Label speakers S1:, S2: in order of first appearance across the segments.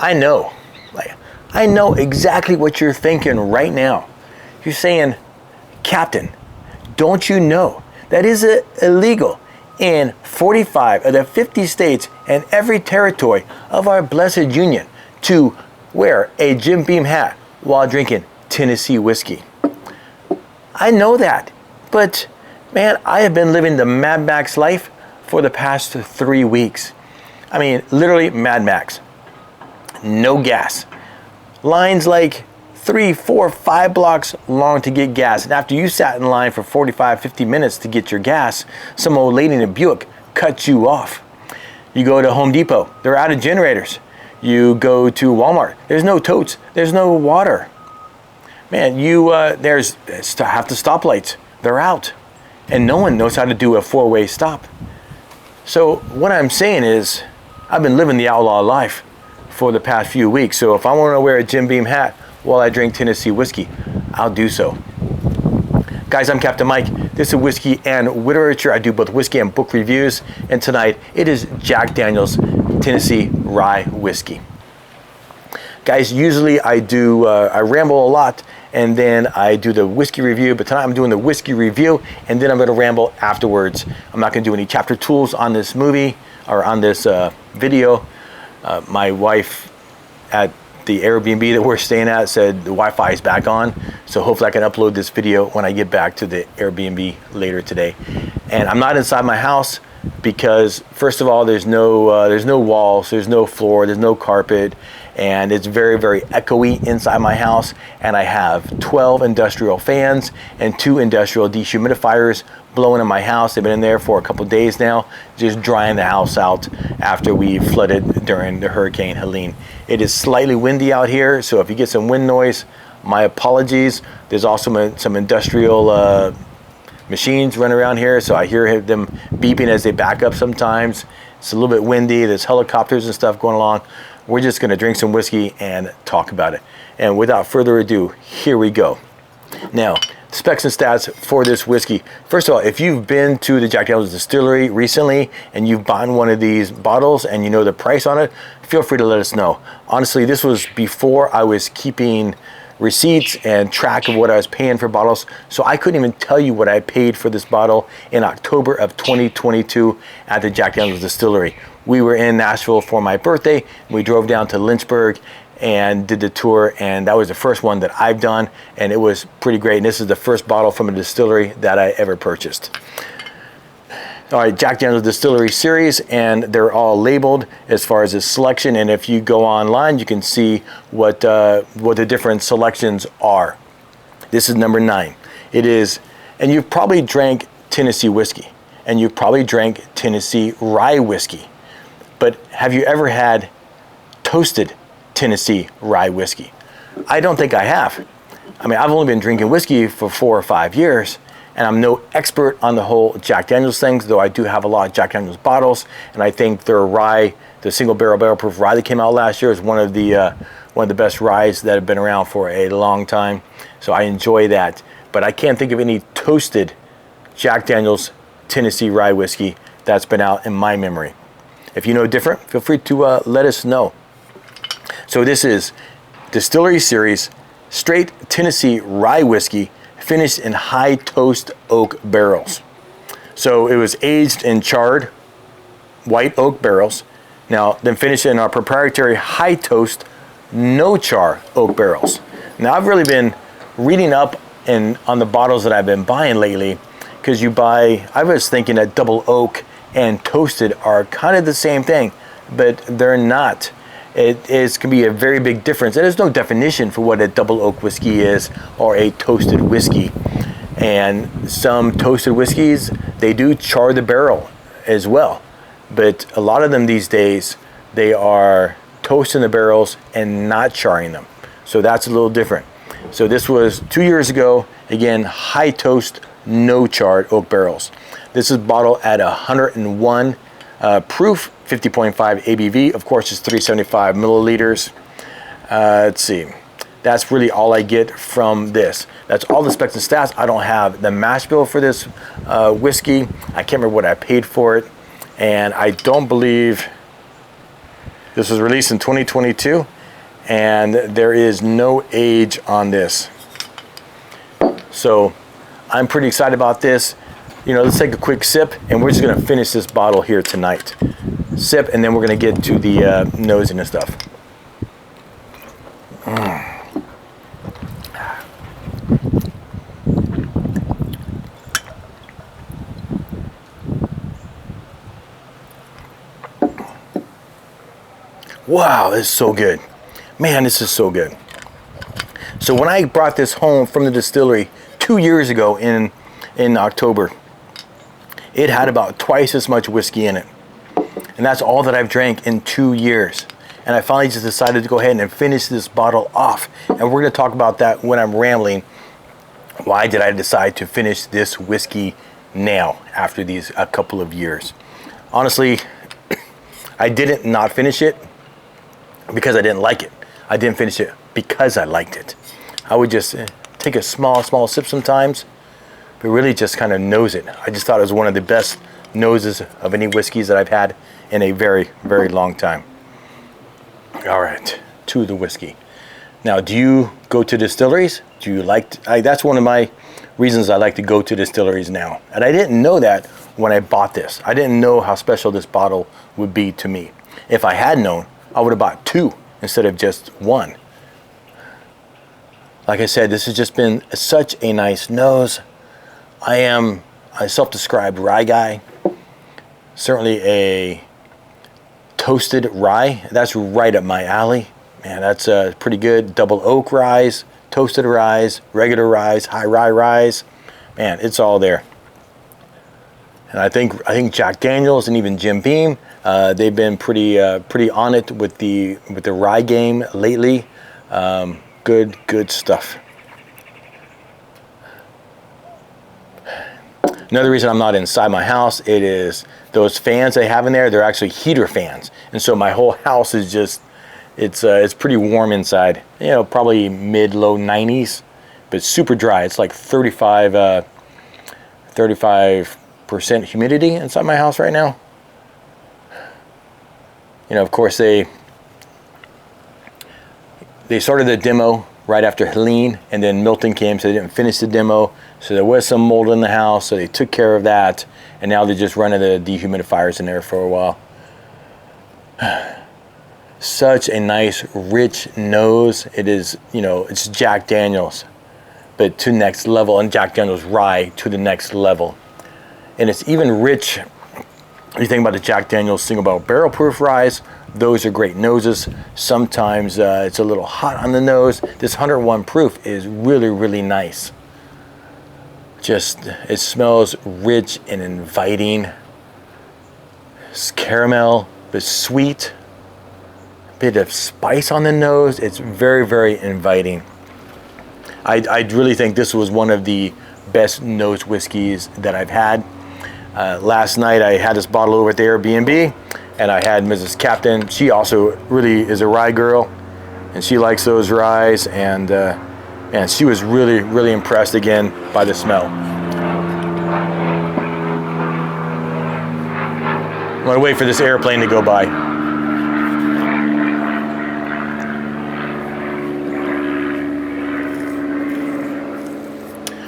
S1: I know. Like, I know exactly what you're thinking right now. You're saying, Captain, don't you know that is illegal in 45 of the 50 states and every territory of our blessed union to wear a Jim Beam hat while drinking Tennessee whiskey? I know that, but man, I have been living the Mad Max life for the past 3 weeks. I mean, literally Mad Max. No gas. Lines like 3, 4, 5 blocks long to get gas. And after you sat in line for 45, 50 minutes to get your gas, some old lady in a Buick cut you off. You go to Home Depot, they're out of generators. You go to Walmart, there's no totes, there's no water. Man, there's half the stoplights, they're out. And no one knows how to do a 4-way stop. So what I'm saying is, I've been living the outlaw life for the past few weeks. So if I want to wear a Jim Beam hat while I drink Tennessee whiskey, I'll do so. Guys, I'm Captain Mike. This is Whiskey and Literature. I do both whiskey and book reviews. And tonight, it is Jack Daniel's Tennessee Rye Whiskey. Guys, usually I ramble a lot and then I do the whiskey review, but tonight I'm doing the whiskey review and then I'm going to ramble afterwards. I'm not going to do any chapter tools on this movie or on this video. My wife at the Airbnb that we're staying at said the Wi-Fi is back on, so hopefully I can upload this video when I get back to the Airbnb later today. And I'm not inside my house because, first of all, there's no walls, there's no floor, there's no carpet, and it's very, very echoey inside my house. And I have 12 industrial fans and 2 industrial dehumidifiers blowing in my house. They've been in there for a couple days now, just drying the house out after we flooded during the Hurricane Helene. It is slightly windy out here, so if you get some wind noise, my apologies. There's also some industrial machines running around here, so I hear them beeping as they back up sometimes. It's a little bit windy. There's helicopters and stuff going along. We're just going to drink some whiskey and talk about it. And without further ado, here we go. Now, specs and stats for this whiskey. First of all, if you've been to the Jack Daniel's Distillery recently and you've bought one of these bottles and you know the price on it, feel free to let us know. Honestly, this was before I was keeping receipts and track of what I was paying for bottles, so I couldn't even tell you what I paid for this bottle in October of 2022 at the Jack Daniel's Distillery. We were in Nashville for my birthday. We drove down to Lynchburg and did the tour, and that was the first one that I've done, and it was pretty great. And this is the first bottle from a distillery that I ever purchased. All right, Jack Daniel's Distillery series, and they're all labeled as far as the selection. And if you go online, you can see what the different selections are. This is number 9. It is, and you've probably drank Tennessee whiskey, and you've probably drank Tennessee rye whiskey, but have you ever had toasted Tennessee rye whiskey? I don't think I have. I mean, I've only been drinking whiskey for 4 or 5 years, and I'm no expert on the whole Jack Daniel's things, though I do have a lot of Jack Daniel's bottles, and I think their rye, the single barrel proof rye that came out last year, is one of the best ryes that have been around for a long time. So I enjoy that, but I can't think of any toasted Jack Daniel's Tennessee rye whiskey that's been out in my memory. If you know different, feel free to let us know. So this is Distillery Series Straight Tennessee Rye Whiskey, finished in high toast oak barrels. So it was aged in charred white oak barrels, now then finished in our proprietary high toast No-Char oak barrels. Now I've really been reading up on the bottles that I've been buying lately, because I was thinking that double oak and toasted are kind of the same thing, but they're not. It can be a very big difference, and there's no definition for what a double oak whiskey is or a toasted whiskey. And some toasted whiskeys, they do char the barrel as well, but a lot of them these days, they are toasting the barrels and not charring them. So that's a little different. So this was 2 years ago, again, high toast, no charred oak barrels. This is bottled at 101 proof, 50.5 ABV. Of course, it's 375 milliliters. Let's see. That's really all I get from this. That's all the specs and stats. I don't have the mash bill for this whiskey. I can't remember what I paid for it. And I don't believe This was released in 2022, and there is no age on this. So I'm pretty excited about this. You know, let's take a quick sip, and we're just gonna finish this bottle here tonight. Sip, and then we're gonna get to the nosing and stuff. Wow, this is so good. Man, this is so good. So when I brought this home from the distillery 2 years ago in October, it had about twice as much whiskey in it. And that's all that I've drank in 2 years. And I finally just decided to go ahead and finish this bottle off. And we're gonna talk about that when I'm rambling. Why did I decide to finish this whiskey now after these a couple of years? Honestly, I didn't not finish it because I didn't like it. I didn't finish it because I liked it. I would just take a small sip sometimes, but really just kind of nose it. I just thought it was one of the best noses of any whiskeys that I've had in a very, very long time. All right, to the whiskey. Now, do you go to distilleries? Do you that's one of my reasons I like to go to distilleries now. And I didn't know that when I bought this. I didn't know how special this bottle would be to me. If I had known, I would have bought 2 instead of just 1. Like I said, this has just been such a nice nose. I am a self-described rye guy. Certainly a toasted rye. That's right up my alley. Man, that's pretty good. Double oak ryes, toasted ryes, regular ryes, high rye ryes. Man, it's all there. And I think Jack Daniels and even Jim Beam, they've been pretty on it with the rye game lately. Good stuff. Another reason I'm not inside my house, it is those fans they have in there. They're actually heater fans, and so my whole house is just it's pretty warm inside. You know, probably mid-low 90s, but super dry. It's like 35% humidity inside my house right now. You know, of course they started the demo right after Helene, and then Milton came, so they didn't finish the demo. So there was some mold in the house, so they took care of that, and now they're just running the dehumidifiers in there for a while. Such a nice, rich nose. It is, you know, it's Jack Daniels, but to next level, and Jack Daniels rye to the next level. And it's even rich. You think about the Jack Daniels thing about barrel proof ryes, those are great noses. Sometimes it's a little hot on the nose. This 101 proof is really, really nice. Just, it smells rich and inviting. It's caramel, but sweet. A bit of spice on the nose. It's very, very inviting. I really think this was one of the best nose whiskeys that I've had. Last night I had this bottle over at the Airbnb, and I had Mrs. Captain. She also really is a rye girl, and she likes those ryes, and she was really, really impressed again by the smell. I'm gonna wait for this airplane to go by.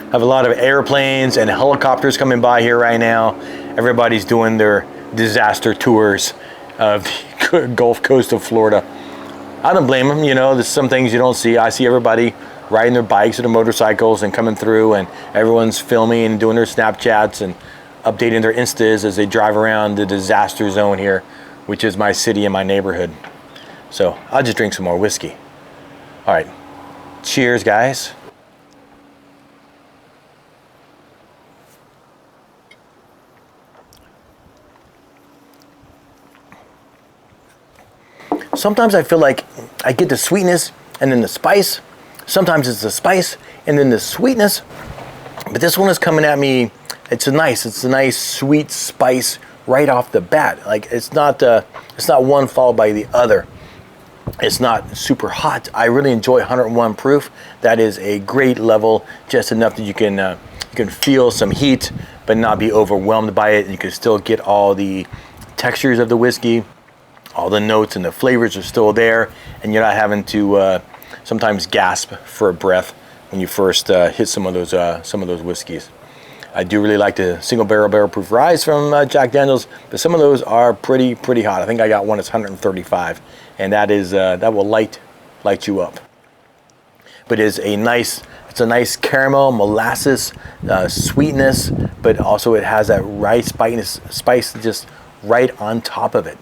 S1: I have a lot of airplanes and helicopters coming by here right now. Everybody's doing their disaster tours of the Gulf Coast of Florida. I don't blame them, you know, there's some things you don't see. I see everybody riding their bikes or their motorcycles and coming through, and everyone's filming and doing their Snapchats and updating their Instas as they drive around the disaster zone here, which is my city and my neighborhood. So I'll just drink some more whiskey. All right, cheers, guys. Sometimes I feel like I get the sweetness and then the spice. Sometimes it's the spice and then the sweetness. But this one is coming at me. It's a nice sweet spice right off the bat. Like it's not one followed by the other. It's not super hot. I really enjoy 101 proof. That is a great level, just enough that you can feel some heat, but not be overwhelmed by it. You can still get all the textures of the whiskey. All the notes and the flavors are still there, and you're not having to sometimes gasp for a breath when you first hit some of those whiskeys. I do really like the single barrel proof rye from Jack Daniel's, but some of those are pretty hot. I think I got one that's 135, and that will light you up. But it's a nice caramel molasses sweetness, but also it has that rye spice just right on top of it.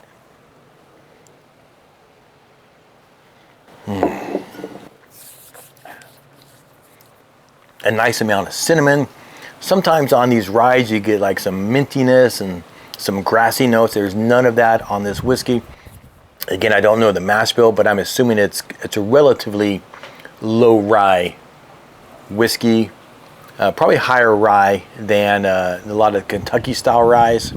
S1: A nice amount of cinnamon. Sometimes on these ryes you get like some mintiness and some grassy notes. There's none of that on this whiskey. Again, I don't know the mash bill, but I'm assuming it's a relatively low rye whiskey. Probably higher rye than a lot of Kentucky style ryes,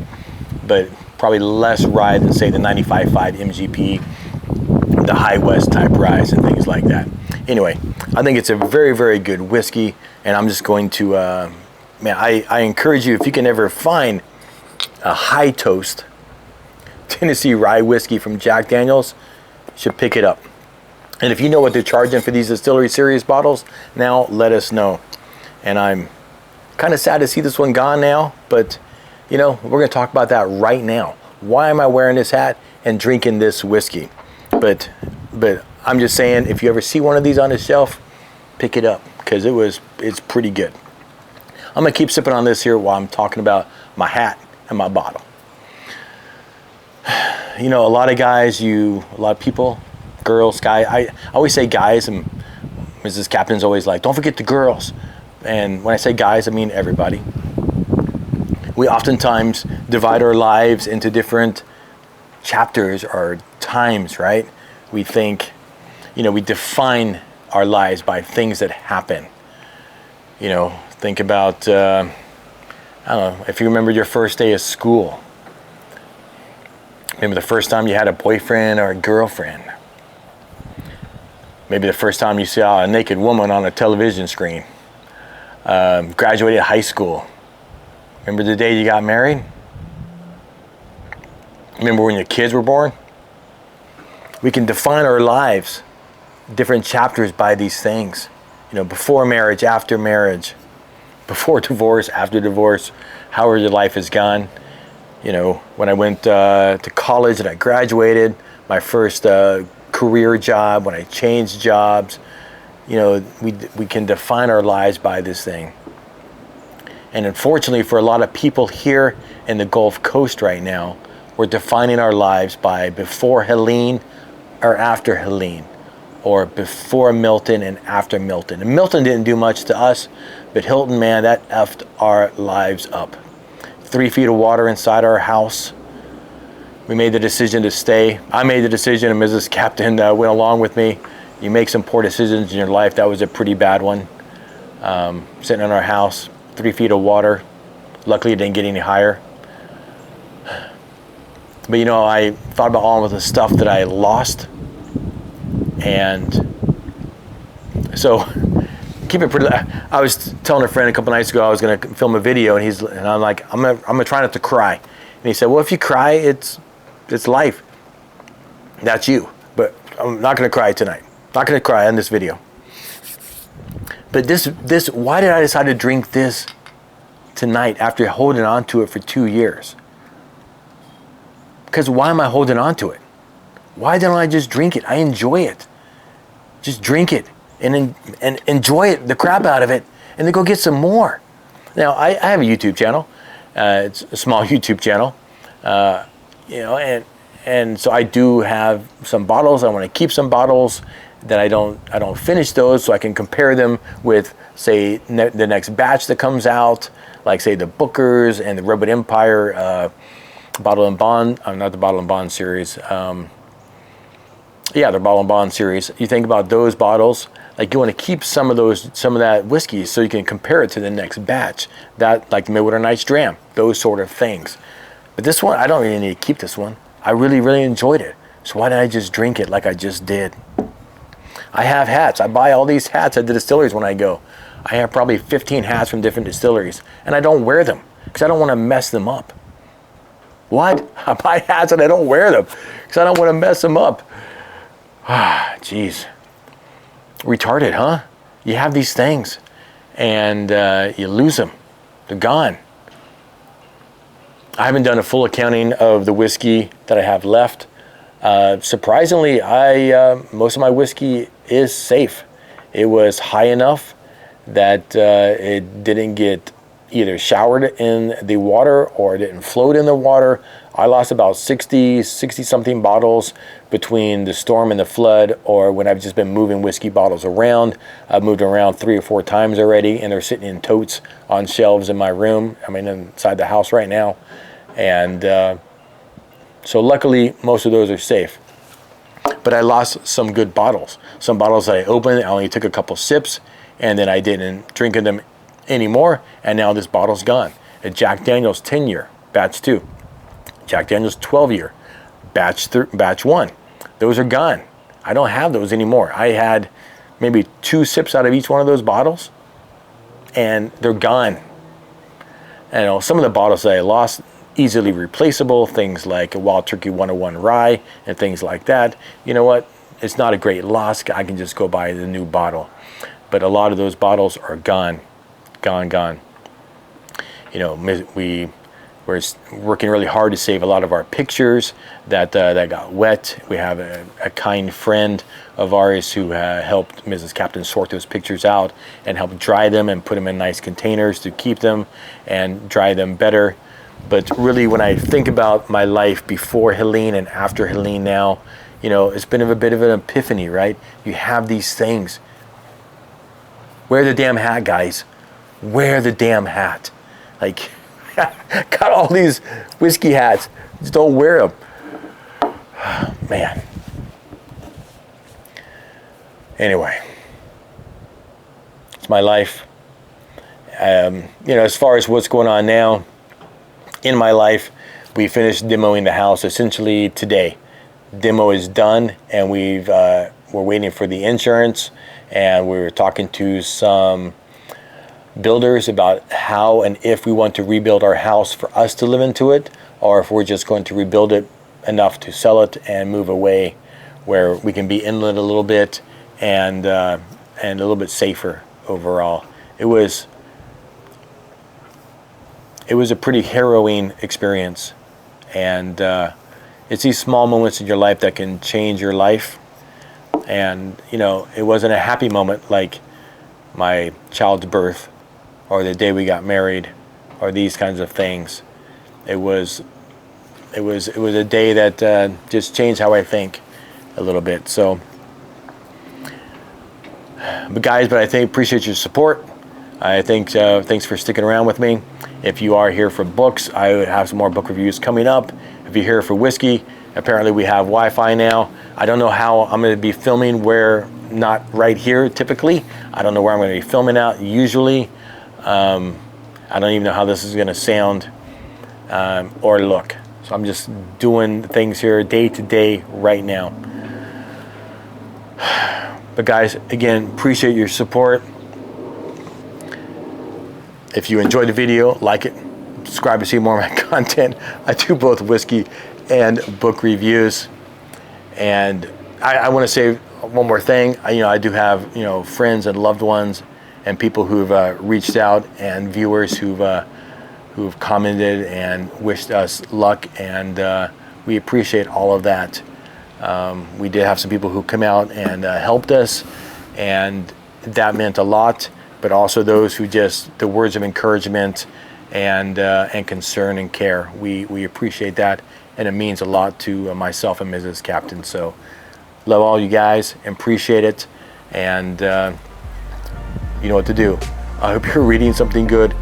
S1: but probably less rye than say the 95.5 MGP, the High West type ryes and things like that. Anyway, I think it's a very, very good whiskey, and I'm just going to I encourage you, if you can ever find a high toast Tennessee rye whiskey from Jack Daniel's, you should pick it up. And if you know what they're charging for these Distillery Series bottles, now let us know. And I'm kind of sad to see this one gone now, but we're going to talk about that right now. Why am I wearing this hat and drinking this whiskey? But I'm just saying, if you ever see one of these on the shelf, pick it up, because it's pretty good. I'm going to keep sipping on this here while I'm talking about my hat and my bottle. A lot of guys, a lot of people, girls, guys, I always say guys, and Mrs. Captain's always like, don't forget the girls. And when I say guys, I mean everybody. We oftentimes divide our lives into different chapters or times, right? We think, we define our lives by things that happen. Think about, I don't know, if you remember your first day of school. Maybe the first time you had a boyfriend or a girlfriend. Maybe the first time you saw a naked woman on a television screen. Graduated high school. Remember the day you got married? Remember when your kids were born? We can define our lives, different chapters, by these things. Before marriage, after marriage, before divorce, after divorce, however your life has gone. When I went to college and I graduated, my first career job, when I changed jobs, we can define our lives by this thing. And unfortunately for a lot of people here in the Gulf Coast right now, we're defining our lives by before Helene or after Helene, or before Milton and after Milton. And Milton didn't do much to us, but Hilton, man, that effed our lives up. 3 feet of water inside our house. We made the decision to stay. I made the decision, and Mrs. Captain went along with me. You make some poor decisions in your life. That was a pretty bad one. Sitting in our house, 3 feet of water. Luckily, it didn't get any higher. But I thought about all of the stuff that I lost. And so, keep it pretty. I was telling a friend a couple nights ago I was going to film a video, and I'm like, I'm gonna try not to cry. And he said, well, if you cry, it's life. That's you. But I'm not going to cry tonight. Not going to cry in this video. But this, why did I decide to drink this tonight after holding on to it for 2 years? Because why am I holding on to it? Why don't I just drink it? I enjoy it. Just drink it and enjoy it, the crap out of it, and then go get some more. Now, I have a YouTube channel. It's a small YouTube channel, and so I do have some bottles. I want to keep some bottles that I don't finish those, so I can compare them with, say, the next batch that comes out, like say the Booker's and the Redwood Empire Bottle and Bond, not the Bottle and Bond series. The Bottle and Bond series. You think about those bottles, like you want to keep some of that whiskey so you can compare it to the next batch. That, like the Midwinter Night's Dram, those sort of things. But this one, I don't really need to keep this one. I really, really enjoyed it. So why didn't I just drink it like I just did? I have hats. I buy all these hats at the distilleries when I go. I have probably 15 hats from different distilleries, and I don't wear them because I don't want to mess them up. What? I buy hats and I don't wear them because I don't want to mess them up. Ah, jeez. Retarded, huh? You have these things and you lose them. They're gone. I haven't done a full accounting of the whiskey that I have left. Surprisingly, most of my whiskey is safe. It was high enough that it didn't get either showered in the water or it didn't float in the water. I lost about 60 something bottles between the storm and the flood, or when I've just been moving whiskey bottles around. I've moved around 3 or 4 times already, and they're sitting in totes on shelves in my room. I mean, inside the house right now. And so luckily, most of those are safe. But I lost some good bottles. Some bottles that I opened, I only took a couple sips, and then I didn't drink them anymore, and now this bottle's gone. A Jack Daniel's 10-year, batch 2. Jack Daniel's 12-year, batch 1. Those are gone. I don't have those anymore. I had maybe 2 sips out of each one of those bottles, and they're gone. And some of the bottles that I lost, easily replaceable, things like a Wild Turkey 101 rye and things like that. You know what? It's not a great loss. I can just go buy the new bottle. But a lot of those bottles are gone. Gone. You know, we're working really hard to save a lot of our pictures that got wet. We have a kind friend of ours who helped Mrs. Captain sort those pictures out and help dry them and put them in nice containers to keep them and dry them better. But really, when I think about my life before Helene and after Helene now, you know, it's been a bit of an epiphany, right? You have these things. Wear the damn hat, guys. Wear the damn hat. Like, got all these whiskey hats. Just don't wear them. Man. Anyway. It's my life. You know, as far as what's going on now in my life, we finished demoing the house essentially today. Demo is done, and we're waiting for the insurance, and we're talking to some builders about how and if we want to rebuild our house for us to live into it, or if we're just going to rebuild it enough to sell it and move away where we can be inland a little bit and a little bit safer overall. It was a pretty harrowing experience, and it's these small moments in your life that can change your life. And you know, it wasn't a happy moment like my child's birth or the day we got married or these kinds of things. It was a day that just changed how I think a little bit. So, but I appreciate your support. I think thanks for sticking around with me. If you are here for books, I have some more book reviews coming up. If you're here for whiskey, apparently we have Wi-Fi now. I don't know how I'm going to be filming where not right here typically. I don't know where I'm going to be filming out usually. I don't even know how this is going to sound or look. So I'm just doing things here day to day right now. But guys, again, appreciate your support. If you enjoyed the video, like it, subscribe to see more of my content. I do both whiskey and book reviews. And I want to say one more thing. I do have, friends and loved ones and people who've reached out, and viewers who've commented and wished us luck, and we appreciate all of that. We did have some people who come out and helped us, and that meant a lot. But also those who just, the words of encouragement and concern and care. We appreciate that, and it means a lot to myself and Mrs. Captain. So love all you guys, appreciate it, and you know what to do. I hope you're reading something good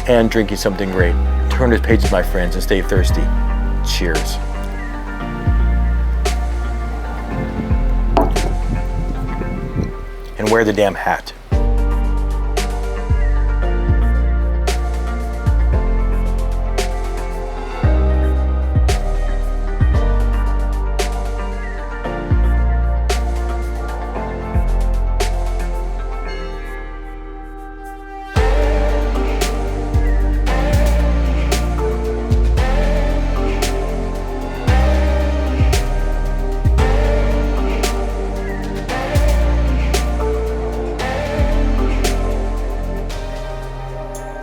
S1: and drinking something great. Turn those pages, my friends, and stay thirsty. Cheers. And wear the damn hat.